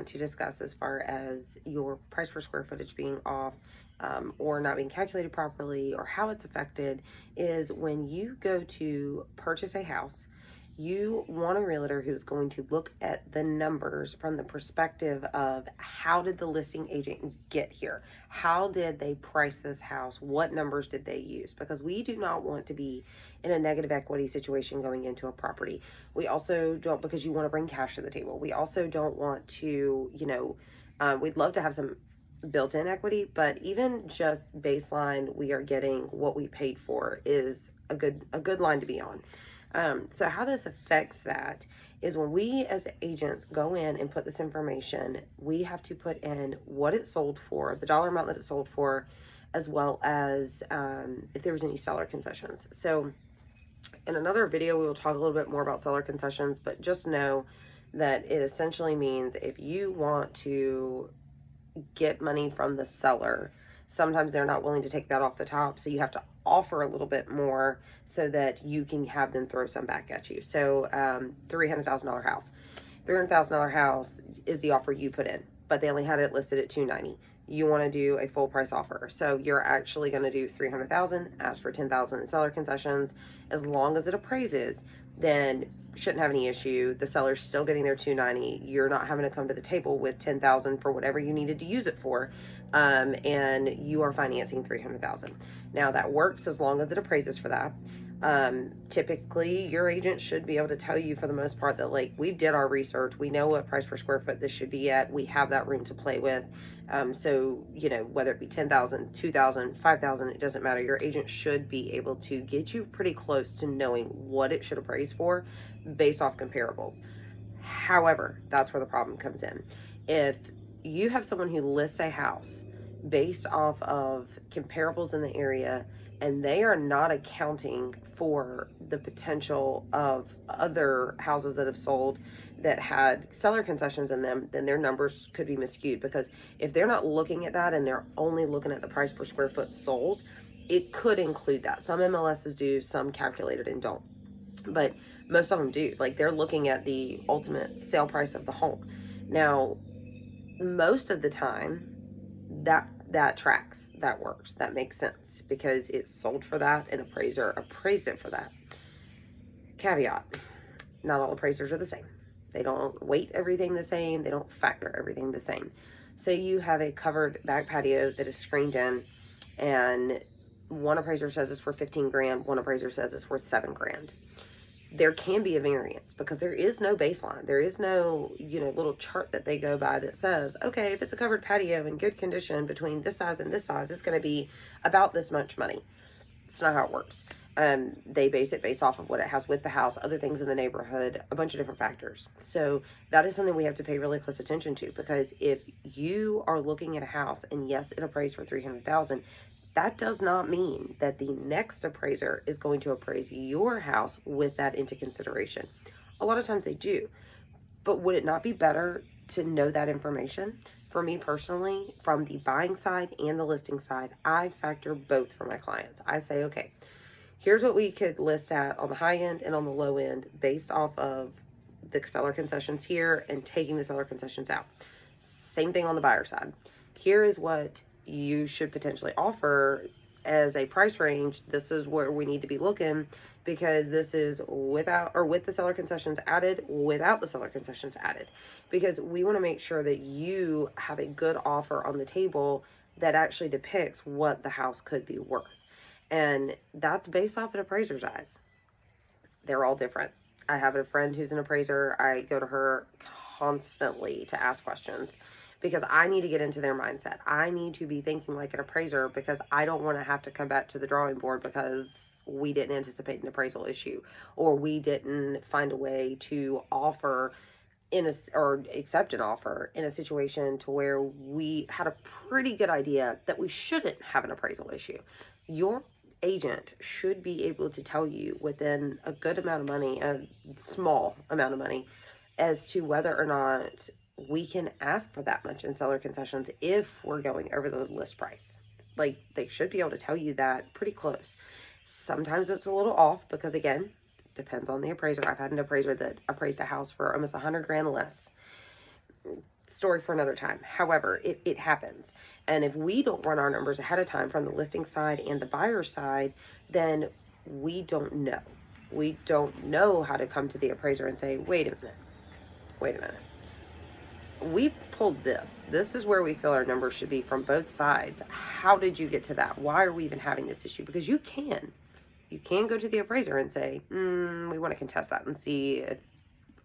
want to discuss as far as your price per square footage being off, or not being calculated properly, or how it's affected, is when you go to purchase a house, you want a realtor who's going to look at the numbers from the perspective of how did the listing agent get here? How did they price this house? What numbers did they use? Because we do not want to be in a negative equity situation going into a property. We also don't, because you want to bring cash to the table. We also don't want to, we'd love to have some built-in equity, but even just baseline, we are getting what we paid for is a good line to be on. So how this affects that is when we as agents go in and put this information, we have to put in what it sold for, the dollar amount that it sold for, as well as if there was any seller concessions. So in another video, we will talk a little bit more about seller concessions, but just know that it essentially means if you want to get money from the seller, sometimes they're not willing to take that off the top, so you have to offer a little bit more so that you can have them throw some back at you. So $300,000 house. $300,000 house is the offer you put in, but they only had it listed at $290,000. You want to do a full price offer, so you're actually going to do $300,000, ask for $10,000 in seller concessions. As long as it appraises, then shouldn't have any issue. The seller's still getting their $290,000. You're not having to come to the table with $10,000 for whatever you needed to use it for, and you are financing $300,000. Now that works as long as it appraises for that. Typically your agent should be able to tell you for the most part that, like, we did our research, we know what price per square foot this should be at, we have that room to play with. So whether it be $10,000, $2,000, $5,000, it doesn't matter. Your agent should be able to get you pretty close to knowing what it should appraise for based off comparables. However, that's where the problem comes in. If you have someone who lists a house based off of comparables in the area, and they are not accounting for the potential of other houses that have sold that had seller concessions in them, then their numbers could be miscued. Because if they're not looking at that and they're only looking at the price per square foot sold, it could include that. Some MLSs do, some calculated and don't, but most of them do. Like, they're looking at the ultimate sale price of the home. Now, most of the time, that tracks, that works, that makes sense, because it's sold for that and appraiser appraised it for that. Caveat: not all appraisers are the same. They don't weight everything the same, they don't factor everything the same. So you have a covered back patio that is screened in, and one appraiser says it's worth 15 grand, one appraiser says it's worth 7 grand. There can be a variance because there is no baseline. There is no, little chart that they go by that says, okay, if it's a covered patio in good condition between this size and this size, it's going to be about this much money. It's not how it works. They base it based off of what it has with the house, other things in the neighborhood, a bunch of different factors. So that is something we have to pay really close attention to, because if you are looking at a house and yes, it appraised for $300,000, that does not mean that the next appraiser is going to appraise your house with that into consideration. A lot of times they do, but would it not be better to know that information? For me personally, from the buying side and the listing side, I factor both for my clients. I say, okay, here's what we could list at on the high end and on the low end based off of the seller concessions here and taking the seller concessions out. Same thing on the buyer side. Here is what you should potentially offer as a price range. This is where we need to be looking, because this is without or with the seller concessions added, without the seller concessions added, because we want to make sure that you have a good offer on the table that actually depicts what the house could be worth. And that's based off an appraiser's eyes. They're all different. I have a friend who's an appraiser. I go to her constantly to ask questions, because I need to get into their mindset. I need to be thinking like an appraiser, because I don't want to have to come back to the drawing board because we didn't anticipate an appraisal issue, or we didn't find a way to offer or accept an offer in a situation to where we had a pretty good idea that we shouldn't have an appraisal issue. Your agent should be able to tell you within a good amount of money, a small amount of money, as to whether or not we can ask for that much in seller concessions if we're going over the list price. Like, they should be able to tell you that pretty close. Sometimes it's a little off because, again, depends on the appraiser. I've had an appraiser that appraised a house for almost 100 grand less. story for another time. However, it happens. And if we don't run our numbers ahead of time from the listing side and the buyer side, then we don't know. We don't know how to come to the appraiser and say, wait a minute. We pulled this. This is where we feel our numbers should be from both sides. How did you get to that? Why are we even having this issue? Because you can go to the appraiser and say, we want to contest that and see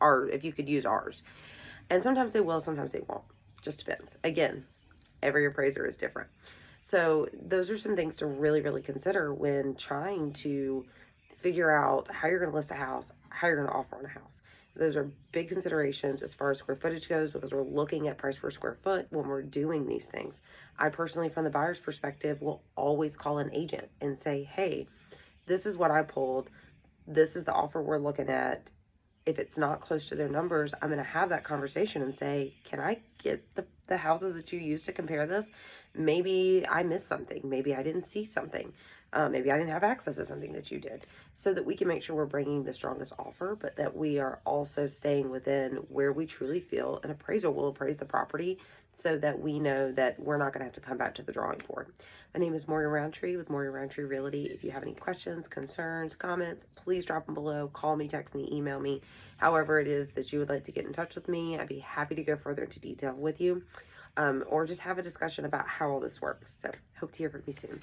if you could use ours. And sometimes they will, sometimes they won't. Just depends. Again, every appraiser is different. So those are some things to really, really consider when trying to figure out how you're going to list a house, how you're going to offer on a house. Those are big considerations as far as square footage goes, because we're looking at price per square foot when we're doing these things. I personally, from the buyer's perspective, will always call an agent and say, hey, this is what I pulled. This is the offer we're looking at. If it's not close to their numbers, I'm going to have that conversation and say, can I get the houses that you used to compare this? Maybe I missed something. Maybe I didn't see something. Maybe I didn't have access to something that you did, so that we can make sure we're bringing the strongest offer, but that we are also staying within where we truly feel an appraisal will appraise the property, so that we know that we're not going to have to come back to the drawing board. My name is Morgan Rountree with Morgan Rountree Realty. If you have any questions, concerns, comments, please drop them below. Call me, text me, email me. However it is that you would like to get in touch with me, I'd be happy to go further into detail with you, or just have a discussion about how all this works. So hope to hear from you soon.